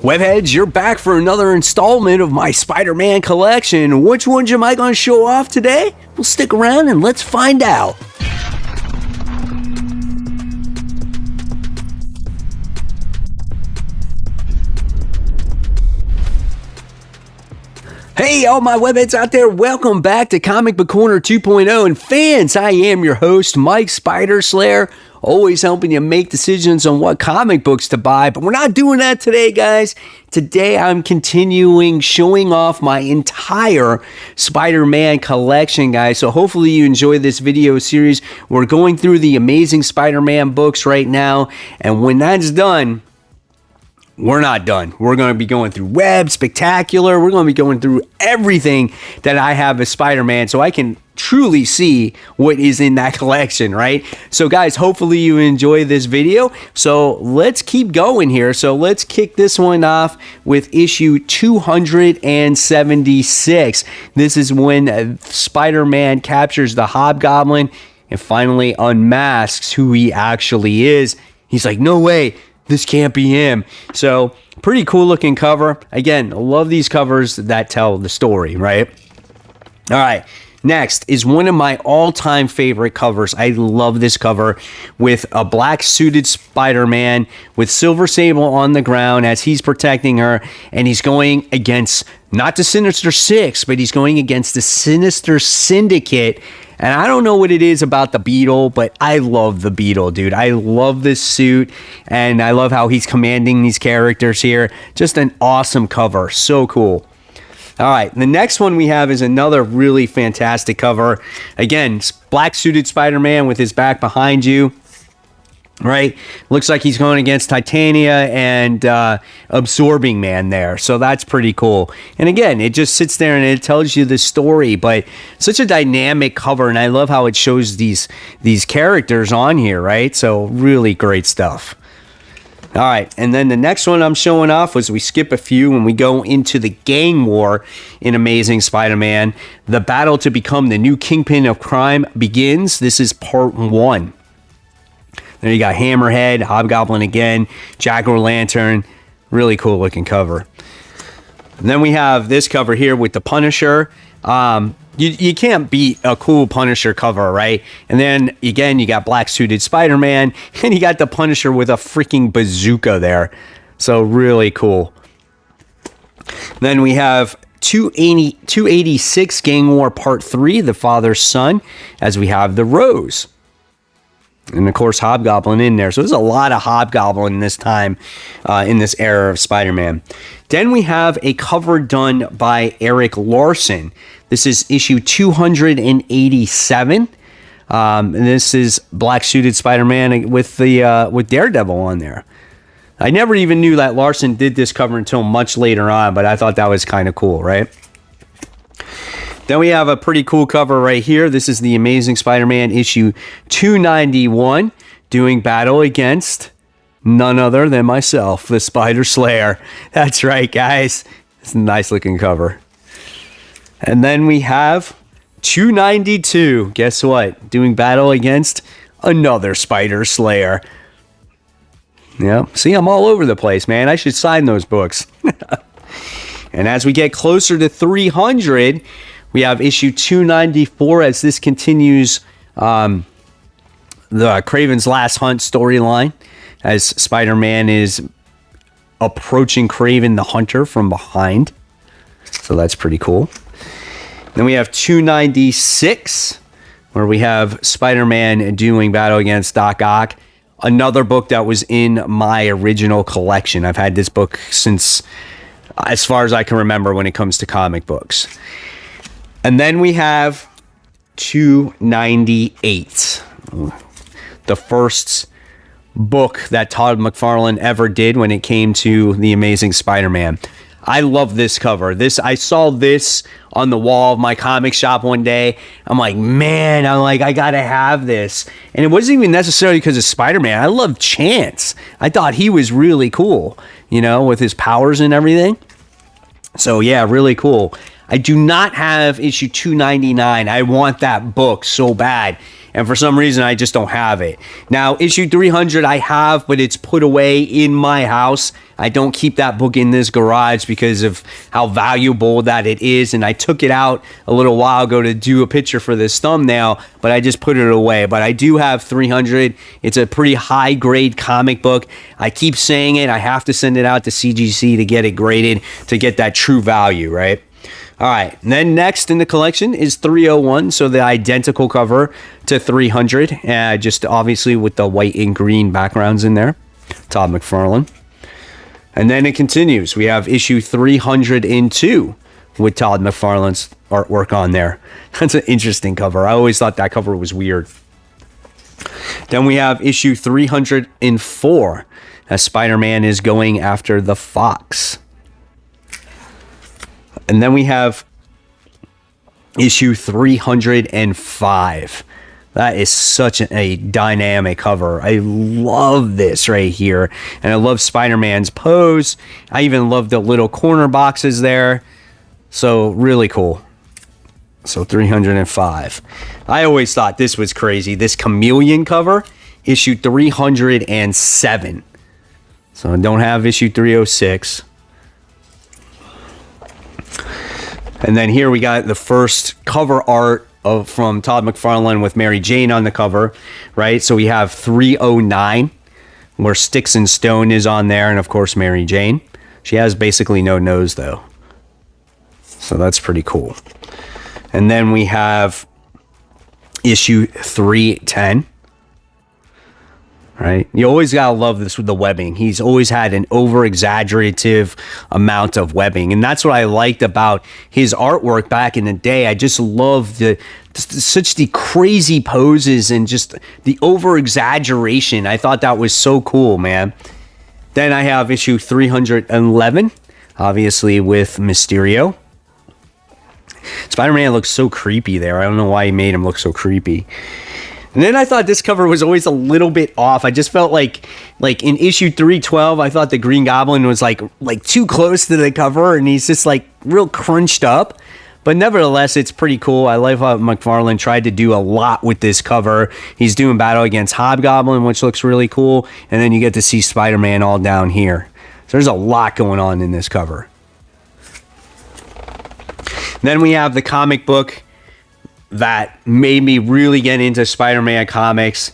Webheads, you're back for another installment of my Spider-Man collection. Which ones am I going to show off today? Well, stick around and let's find out. Hey, all my webheads out there, welcome back to Comic Book Corner 2.0. And fans, I am your host, Mike Spider Slayer, always helping you make decisions on what comic books to buy. But we're not doing that today, guys. Today, I'm continuing showing off my entire Spider-Man collection, guys. So hopefully you enjoy this video series. We're going through the Amazing Spider-Man books right now. And when that's done, we're not done. We're going to be going through Web, Spectacular. We're going to be going through everything that I have as Spider-Man so I can truly see what is in that collection, right? So guys, hopefully you enjoy this video. So let's keep going here. So let's kick this one off with issue 276. This is when Spider-Man captures the Hobgoblin and finally unmasks who he actually is. He's like, no way. This can't be him. So pretty cool looking cover. Again, I love these covers that tell the story, right? All right. Next is one of my all-time favorite covers. I love this cover with a black suited Spider-Man with Silver Sable on the ground as he's protecting her, and he's going against not the Sinister Six, but he's going against the Sinister Syndicate. And I don't know what it is about the Beetle, but I love the Beetle, dude. I love this suit, and I love how he's commanding these characters here. Just an awesome cover. So cool. All right, the next one we have is another really fantastic cover. Again, black suited Spider-Man with his back behind you. Right, looks like he's going against Titania and Absorbing Man there, so that's pretty cool. And again, it just sits there and it tells you the story, but such a dynamic cover, and I love how it shows these characters on here, right? So really great stuff. All right, and then the next one I'm showing off was we skip a few and we go into the gang war in Amazing Spider-Man. The battle to become the new Kingpin of crime begins. This is part 1. There you got Hammerhead, Hobgoblin again, Jack-O-Lantern. Really cool looking cover. And then we have this cover here with the Punisher. You can't beat a cool Punisher cover, right? And then again, you got black suited Spider-Man, and you got the Punisher with a freaking bazooka there. So really cool. Then we have 286 Gang War Part 3, The Father's Son, as we have the Rose. And of course, Hobgoblin in there. So there's a lot of Hobgoblin this time in this era of Spider-Man. Then we have a cover done by Erik Larsen. This is issue 287. And this is black suited Spider-Man with Daredevil on there. I never even knew that Larsen did this cover until much later on, but I thought that was kind of cool, right? Then we have a pretty cool cover right here. This is the Amazing Spider-Man issue 291, doing battle against none other than myself, the Spider Slayer. That's right, guys. It's a nice looking cover. And then we have 292. Guess what? Doing battle against another Spider Slayer. Yeah, see, I'm all over the place, man. I should sign those books. And as we get closer to 300... we have issue 294 as this continues the Kraven's Last Hunt storyline as Spider-Man is approaching Kraven the Hunter from behind. So that's pretty cool. Then we have 296 where we have Spider-Man doing battle against Doc Ock. Another book that was in my original collection. I've had this book since as far as I can remember when it comes to comic books. And then we have 298, the first book that Todd McFarlane ever did when it came to The Amazing Spider-Man. I love this cover. I saw this on the wall of my comic shop one day. I'm like, I gotta have this. And it wasn't even necessarily because of Spider-Man. I love Chance. I thought he was really cool, with his powers and everything. So yeah, really cool. I do not have issue 299. I want that book so bad. and for some reason I just don't have it. Now, issue 300 I have, but it's put away in my house. I don't keep that book in this garage because of how valuable that it is, and I took it out a little while ago to do a picture for this thumbnail, but I just put it away. But I do have 300. It's a pretty high grade comic book. I keep saying it, I have to send it out to CGC to get it graded to get that true value, right? All right, and then next in the collection is 301, so the identical cover to 300, just obviously with the white and green backgrounds in there. Todd McFarlane. And then it continues. We have issue 302 with Todd McFarlane's artwork on there. That's an interesting cover. I always thought that cover was weird. Then we have issue 304 as Spider-Man is going after the Fox. And then we have issue 305. That is such a dynamic cover. I love this right here. And I love Spider-Man's pose. I even love the little corner boxes there. So really cool. So 305. I always thought this was crazy. This Chameleon cover, issue 307. So I don't have issue 306. And then here we got the first cover art from Todd McFarlane with Mary Jane on the cover, right? So we have 309, where Sticks and Stone is on there, and of course Mary Jane. She has basically no nose, though. So that's pretty cool. And then we have issue 310. Right? You always gotta love this with the webbing. He's always had an over-exaggerative amount of webbing, and that's what I liked about his artwork back in the day. I just loved such the crazy poses and just the over-exaggeration. I thought that was so cool, man. Then I have issue 311, obviously with Mysterio. Spider-Man looks so creepy there. I don't know why he made him look so creepy. And then I thought this cover was always a little bit off. I just felt like in issue 312, I thought the Green Goblin was like too close to the cover, and he's just like real crunched up. But nevertheless, it's pretty cool. I love how McFarlane tried to do a lot with this cover. He's doing battle against Hobgoblin, which looks really cool. And then you get to see Spider-Man all down here. So there's a lot going on in this cover. Then we have the comic book that made me really get into Spider-Man comics,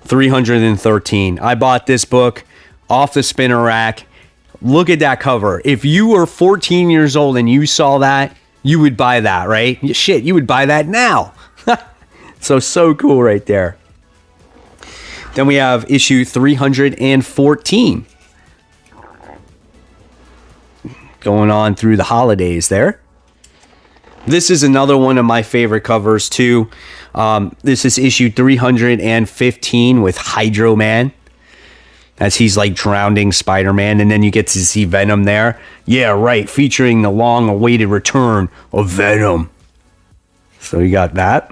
313. I bought this book off the spinner rack. Look at that cover. If you were 14 years old and you saw that, you would buy that, right? Shit, you would buy that now. So cool right there. Then we have issue 314. Going on through the holidays there. This is another one of my favorite covers too. This is issue 315 with Hydro Man, as he's like drowning Spider-Man, and then you get to see Venom there. Yeah, right, featuring the long-awaited return of Venom. So you got that.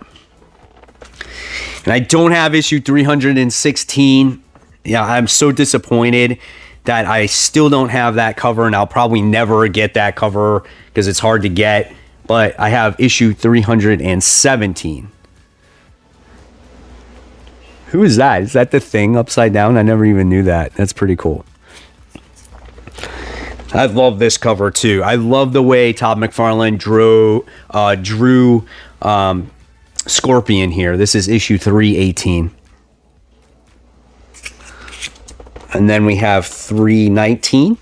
And I don't have issue 316. Yeah, I'm so disappointed that I still don't have that cover, and I'll probably never get that cover because it's hard to get. But I have issue 317. Who is that? Is that the Thing upside down? I never even knew that. That's pretty cool. I love this cover too. I love the way Todd McFarlane drew Scorpion here. This is issue 318. And then we have 319,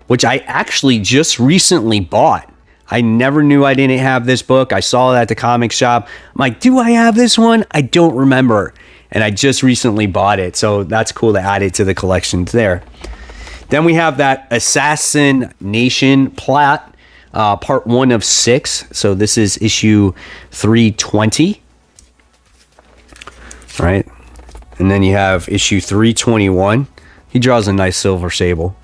which I actually just recently bought. I never knew I didn't have this book. I saw it at the comic shop. I'm like, do I have this one? I don't remember. And I just recently bought it. So that's cool to add it to the collections there. Then we have that Assassin Nation plot, part 1 of 6. So this is issue 320. Right? And then you have issue 321. He draws a nice Silver Sable.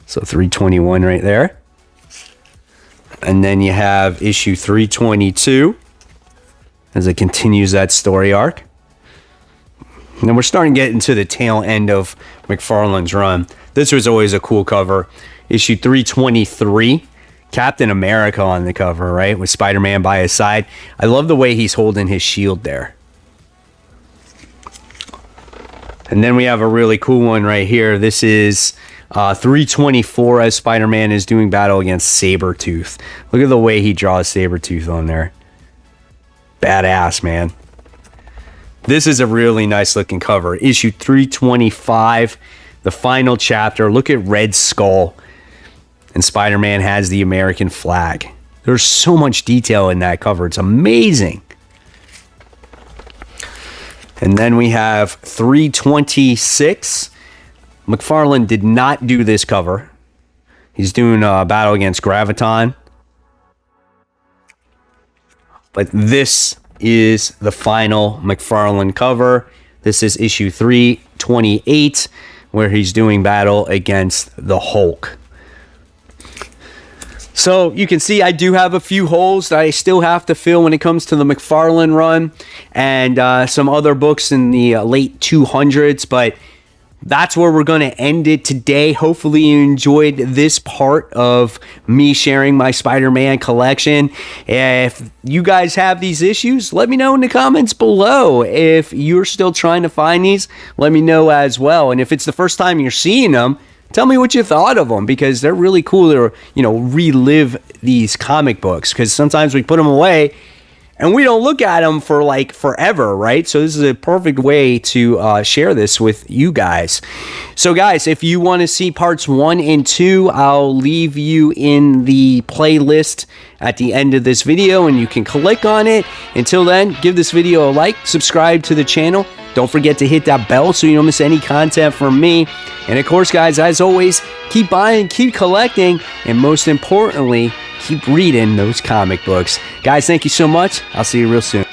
So 321 right there. And then you have issue 322 as it continues that story arc. And then we're starting to get into the tail end of McFarlane's run. This was always a cool cover. Issue 323, Captain America on the cover, right? With Spider-Man by his side. I love the way he's holding his shield there. And then we have a really cool one right here. This is 324 as Spider-Man is doing battle against Sabretooth. Look at the way he draws Sabretooth on there. Badass, man. This is a really nice looking cover. Issue 325, the final chapter. Look at Red Skull. And Spider-Man has the American flag. There's so much detail in that cover. It's amazing. And then we have 326. McFarlane did not do this cover. He's doing a battle against Graviton. But this is the final McFarlane cover. This is issue 328, where he's doing battle against the Hulk. So you can see I do have a few holes that I still have to fill when it comes to the McFarlane run and some other books in the late 200s, but that's where we're going to end it today. Hopefully you enjoyed this part of me sharing my Spider-Man collection. If you guys have these issues, let me know in the comments below. If you're still trying to find these, let me know as well. And if it's the first time you're seeing them, tell me what you thought of them, because they're really cool to, relive these comic books, because sometimes we put them away and we don't look at them for like forever, right? So this is a perfect way to share this with you guys. So guys, if you want to see parts 1 and 2, I'll leave you in the playlist at the end of this video and you can click on it. Until then, give this video a like, subscribe to the channel. Don't forget to hit that bell so you don't miss any content from me. And of course, guys, as always, keep buying, keep collecting, and most importantly, keep reading those comic books. Guys, thank you so much. I'll see you real soon.